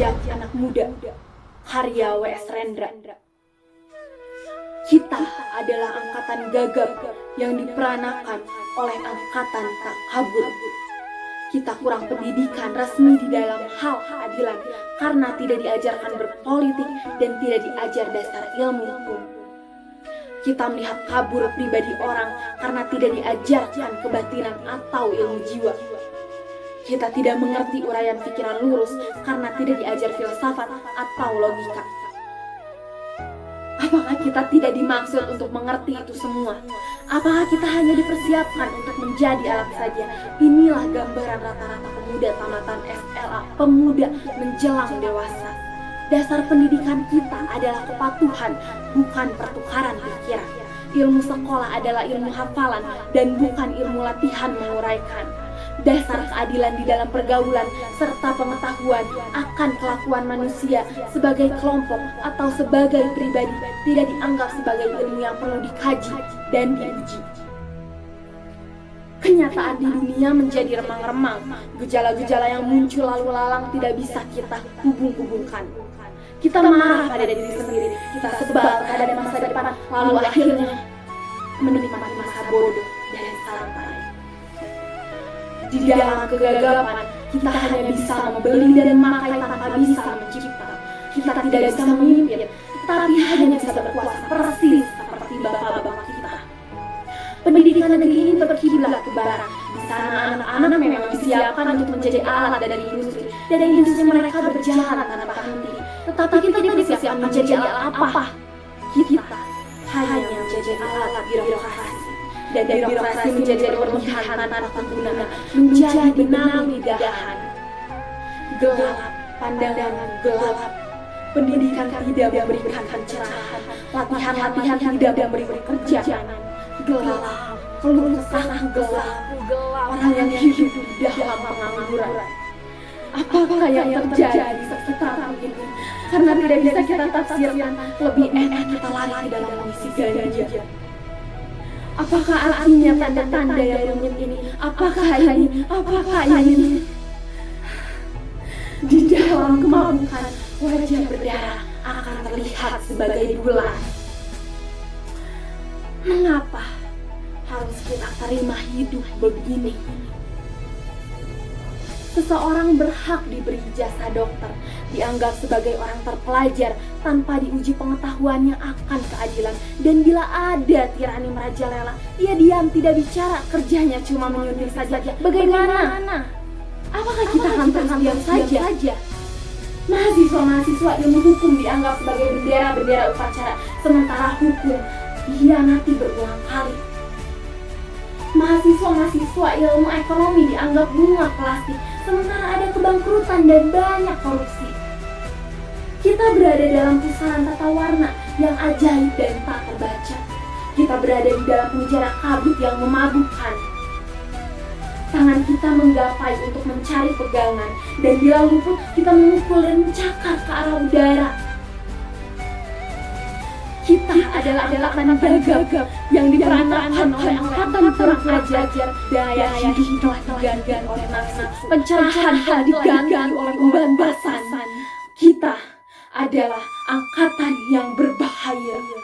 Ajak Anak Muda, karya W.S. Rendra. Kita adalah angkatan gagap yang diperanakan oleh angkatan tak kabur. Kita kurang pendidikan resmi di dalam hal keadilan karena tidak diajarkan berpolitik dan tidak diajar dasar ilmu hukum. Kita melihat kabur pribadi orang karena tidak diajarkan kebatinan atau ilmu jiwa. Kita tidak mengerti uraian pikiran lurus karena tidak diajar filsafat atau logika. Apakah kita tidak dimaksud untuk mengerti itu semua? Apakah kita hanya dipersiapkan untuk menjadi alat saja? Inilah gambaran rata-rata pemuda tamatan SLA, pemuda menjelang dewasa. Dasar pendidikan kita adalah kepatuhan, bukan pertukaran pikiran. Ilmu sekolah adalah ilmu hafalan dan bukan ilmu latihan menguraikan. Dasar keadilan di dalam pergaulan serta pengetahuan akan kelakuan manusia sebagai kelompok atau sebagai pribadi tidak dianggap sebagai ilmu yang perlu dikaji dan diuji. Kenyataan di dunia menjadi remang-remang. Gejala-gejala yang muncul lalu lalang tidak bisa kita hubung-hubungkan. Kita marah pada diri sendiri, kita sebal terhadap masa depan, lalu akhirnya menikmati masa bodoh dan santai. Di dalam kegagapan, kita hanya bisa membeli dan memakai tanpa bisa mencipta. Kita tidak bisa memimpin, tetapi hanya bisa berkuasa persis seperti bapak-bapak kita. Pendidikan negeri ini berkiblat ke barat. Di sana anak-anak memang disiapkan untuk menjadi alat dari industri, dan industri mereka berjalan tanpa henti. Tetapi kita tidak disiapkan menjadi alat apa? Kita hanya menjadi alat birokrasi. Dan birokrasi menjadi permukaan tanpa guna, menjadi benang lidahan. Gelap, pandangan gelap. Pendidikan tidak memberikan pencerahan, latihan-latihan tidak memberi pekerjaan. Gelap, keluh kesah gelap. Orang yang hidup di dalam pengangguran. Apakah yang terjadi sekarang ini? Karena tidak bisa kita tafsirkan, lebih enak kita lari dalam mengisi ganja. Apakah artinya tanda-tanda yang rumit ini? Apakah ini? Apakah ini? Di dalam kemabukan, wajah berdarah akan terlihat sebagai bulan. Mengapa harus kita terima hidup begini? Seseorang berhak diberi jasa dokter, dianggap sebagai orang terpelajar tanpa diuji pengetahuannya akan keadilan. Dan bila ada tirani merajalela, ia diam tidak bicara, kerjanya cuma menyuntik saja. Bagaimana? Apakah kita akan terus diam saja? Mahasiswa-mahasiswa ilmu hukum dianggap sebagai bendera-bendera upacara, sementara hukum dihianati berulang kali. Mahasiswa-mahasiswa ilmu ekonomi dianggap bunga plastik, sementara ada kebangkrutan dan banyak korupsi. Kita berada dalam pusaran tata warna yang ajaib dan tak terbaca. Kita berada di dalam penjara kabut yang memabukkan. Tangan kita menggapai untuk mencari pegangan, dan bila luput kita memukul dan mencakar ke arah udara. Kita adalah angkatan gagap yang diperanakan oleh angkatan kurang ajar. Daya hidup telah diganti oleh nafsu, pencerahan telah diganti oleh pembebasan. Kita adalah angkatan yang berbahaya.